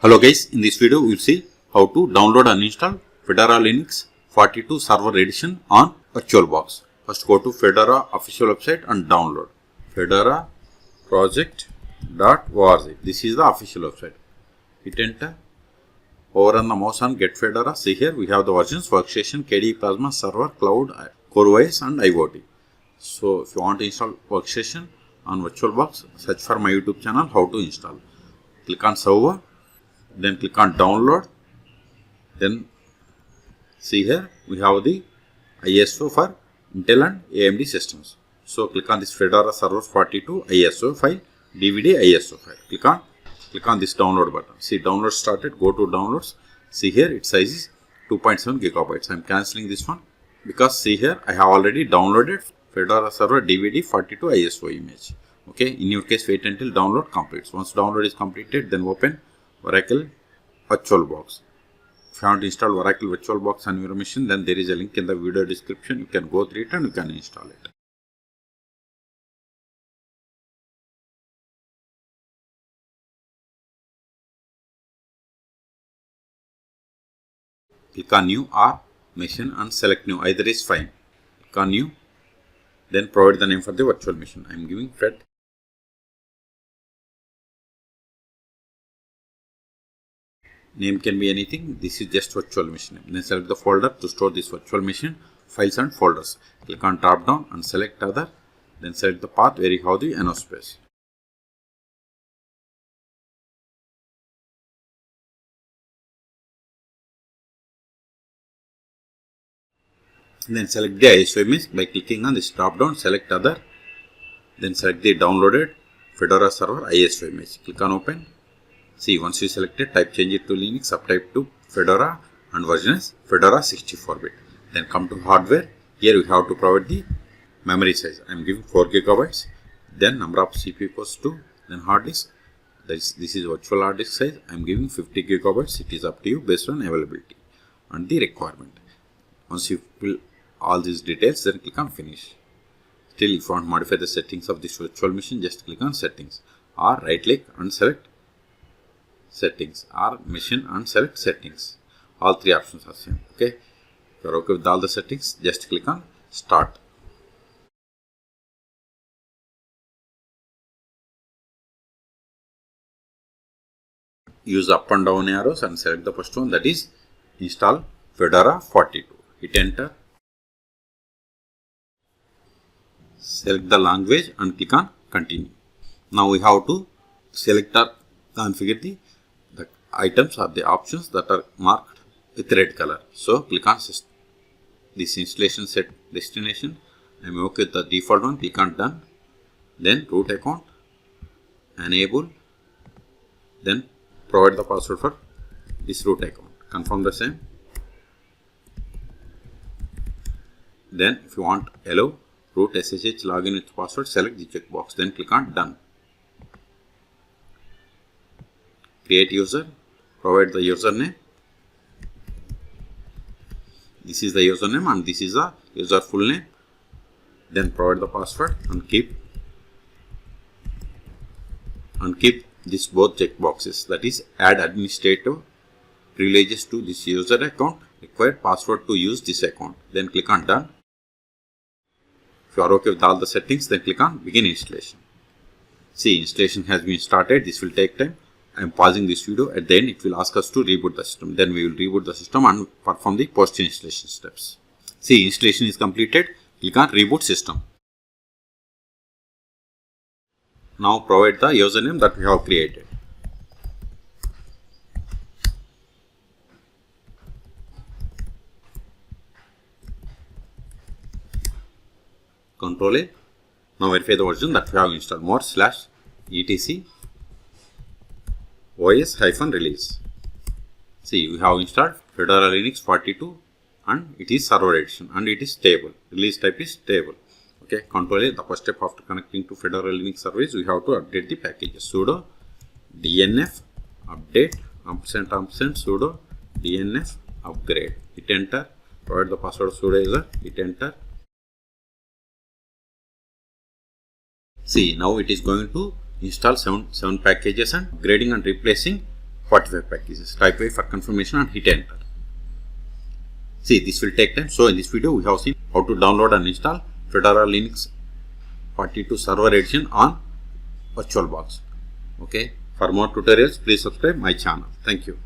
Hello guys, in this video we will see how to download and install Fedora Linux 42 Server Edition on VirtualBox. First go to Fedora official website and download Fedora project.org. This is the official website. Hit enter. Over on the mouse on Get Fedora. See here we have the versions Workstation, KDE Plasma, Server, Cloud, CoreOS and IoT. So if you want to install Workstation on VirtualBox, search for my YouTube channel how to install. Click on Server. Then click on download. Then see here we have the ISO for Intel and AMD systems. So click on this Fedora Server 42 ISO file, DVD ISO file. Click on this download button. See download started. Go to downloads. See here its size is 2.7 gigabytes. I am cancelling this one because see here I have already downloaded Fedora Server DVD 42 ISO image. Okay. In your case wait until download completes. Once download is completed, then open Oracle VirtualBox. If you want to install Oracle VirtualBox on your machine, then there is a link in the video description. You can go through it and you can install it. Click on New or Machine and select New. Either is fine. Click on New. Then provide the name for the virtual machine. I am giving Fed. Name can be anything. This is just virtual machine. Then select the folder to store this virtual machine, files and folders. Click on drop down and select other. Then select the path where you have the NO space. Then select the ISO image by clicking on this drop down, select other. Then select the downloaded Fedora Server ISO image. Click on open. See, once you select it, type change it to Linux, subtype to Fedora and version is Fedora 64-bit. Then come to hardware. Here we have to provide the memory size. I am giving 4 gigabytes. Then number of CPU cores 2. Then hard disk. This is virtual hard disk size. I am giving 50 gigabytes. It is up to you based on availability and the requirement. Once you fill all these details, then click on finish. Still, if you want to modify the settings of this virtual machine, just click on settings or right click and select settings or machine and select settings. All three options are same. Okay. If you are okay with all the settings, just click on start. Use up and down arrows and select the first one, that is install Fedora 42. Hit enter. Select the language and click on continue. Now we have to select or configure the items or the options that are marked with red color. So click on this installation set destination. I am okay with the default one. Click on done. Then root account, enable. Then provide the password for this root account. Confirm the same. Then if you want allow root SSH login with password, select the checkbox. Then click on done. Create user, provide the username. This is the username and this is the user full name. Then provide the password and keep this both checkboxes, that is add administrative privileges to this user account, required password to use this account. Then click on done. If you are okay with all the settings, then click on begin installation. See, installation has been started. This will take time. I am pausing this video. At the end, it will ask us to reboot the system. Then we will reboot the system and perform the post installation steps. See, installation is completed. Click on reboot system. Now provide the username that we have created. Control A. Now verify the version that we have installed. More /etc OS-release. See, we have installed Fedora Linux 42 and it is server edition and it is stable. Release type is stable. Okay, Control A. The first step after connecting to Fedora Linux service, we have to update the packages. Sudo dnf update & sudo dnf upgrade. Hit enter. Provide the password sudo user. Hit enter. See, now it is going to install 7 packages and upgrading and replacing 45 packages. Type Y for confirmation and hit enter. See, this will take time. So in this video we have seen how to download and install Fedora Linux 42 Server Edition on VirtualBox. Okay. For more tutorials, please subscribe my channel. Thank you.